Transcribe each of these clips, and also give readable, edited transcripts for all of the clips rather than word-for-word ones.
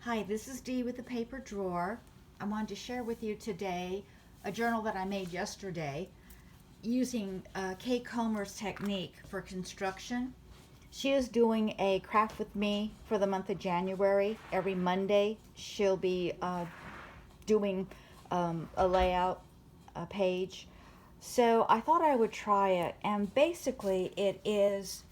Hi, this is Dee with the Paper Drawer. I wanted to share with you today a journal that I made yesterday using Kay Comer's technique for construction. She is doing a craft with me for the month of January. Every Monday she'll be doing a layout page. So I thought I would try it, and basically it is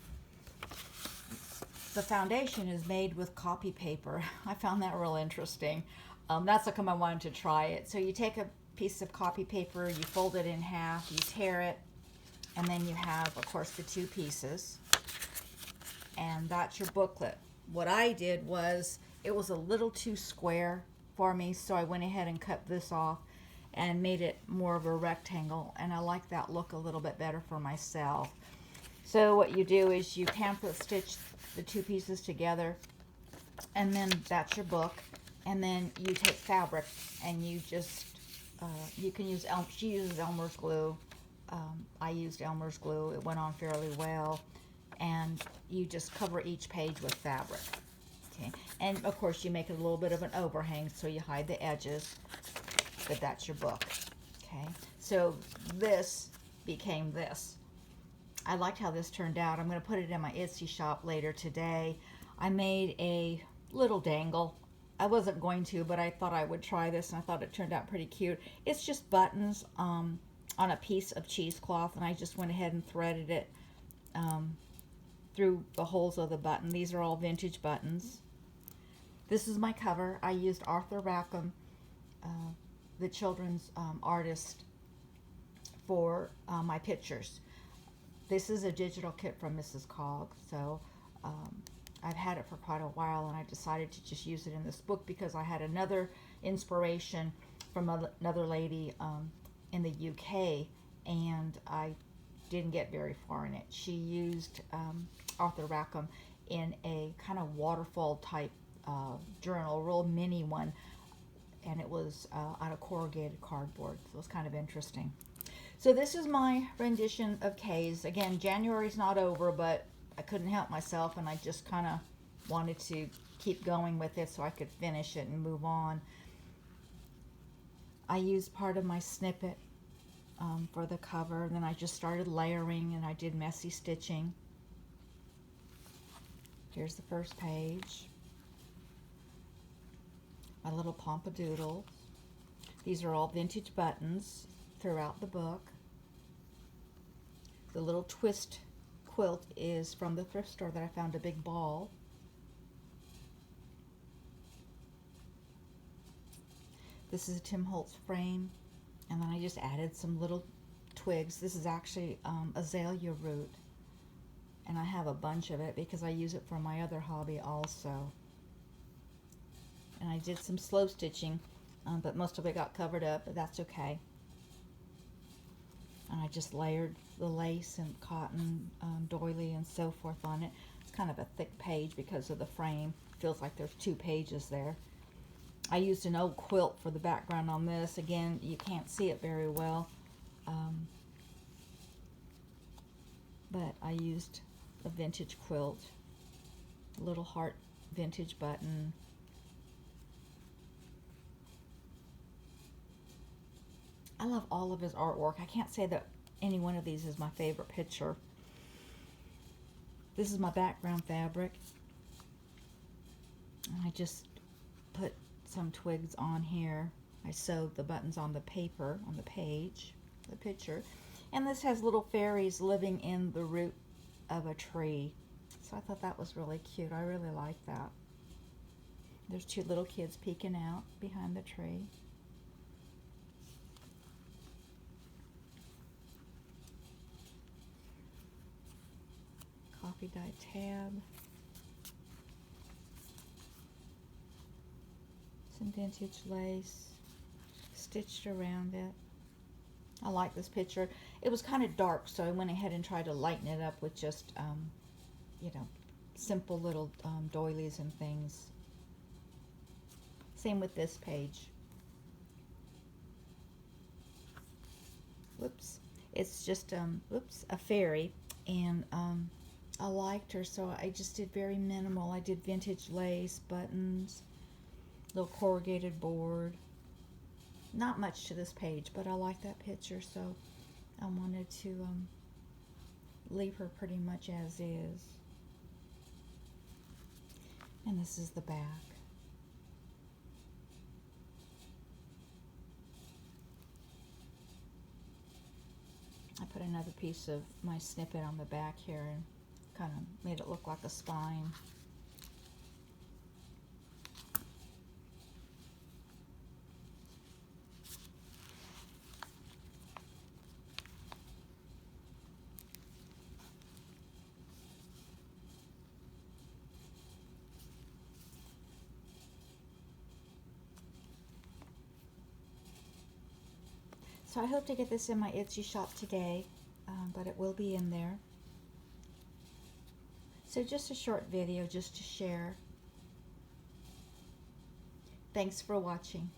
the foundation is made with copy paper. I found that real interesting. That's how come I wanted to try it. So you take a piece of copy paper, you fold it in half, you tear it, and then you have, of course, the two pieces. And that's your booklet. What I did was, it was a little too square for me, so I went ahead and cut this off and made it more of a rectangle, and I like that look a little bit better for myself. So what you do is you pamphlet stitch the two pieces together, and then that's your book. And then you take fabric and you just you can use she uses Elmer's glue. I used Elmer's glue. It went on fairly well, and you just cover each page with fabric. Okay, and of course you make it a little bit of an overhang so you hide the edges, but that's your book. Okay, so this became this. I liked how this turned out. I'm going to put it in my Etsy shop later today. I made a little dangle. I wasn't going to, but I thought I would try this, and I thought it turned out pretty cute. It's just buttons on a piece of cheesecloth, and I just went ahead and threaded it through the holes of the button. These are all vintage buttons. This is my cover. I used Arthur Rackham, the children's artist, for my pictures. This is a digital kit from Mrs. Cog, so I've had it for quite a while, and I decided to just use it in this book because I had another inspiration from another lady in the UK, and I didn't get very far in it. She used Arthur Rackham in a kind of waterfall type journal, a real mini one, and it was out of corrugated cardboard, so it was kind of interesting. So this is my rendition of Kay's. Again, January's not over, but I couldn't help myself, and I just kind of wanted to keep going with it so I could finish it and move on. I used part of my snippet for the cover, and then I just started layering, and I did messy stitching. Here's the first page. My little pompadoodle. These are all vintage buttons throughout the book. The little twist quilt is from the thrift store that I found a big ball. This is a Tim Holtz frame, and then I just added some little twigs. This is actually azalea root, and I have a bunch of it because I use it for my other hobby also. And I did some slow stitching, but most of it got covered up, but that's okay. And I just layered the lace and cotton doily and so forth on it. It's kind of a thick page because of the frame. Feels like there's 2 pages there. I used an old quilt for the background on this. Again, you can't see it very well, but I used a vintage quilt, a little heart vintage button. I love all of his artwork. I can't say that any one of these is my favorite picture. This is my background fabric. And I just put some twigs on here. I sewed the buttons on the paper, on the page, the picture. And this has little fairies living in the root of a tree. So I thought that was really cute. I really like that. There's 2 little kids peeking out behind the tree. Coffee dye tab. Some vintage lace stitched around it. I like this picture. It was kind of dark, so I went ahead and tried to lighten it up with just, you know, simple little doilies and things. Same with this page. Whoops. It's just, a fairy, and I liked her, so I just did very minimal. I did vintage lace, buttons, Little corrugated board. Not much to this page, but I like that picture, so I wanted to leave her pretty much as is. And this is the back. I put another piece of my snippet on the back here and kind of made it look like a spine. So I hope to get this in my Etsy shop today, but it will be in there. So just a short video just to share. Thanks for watching.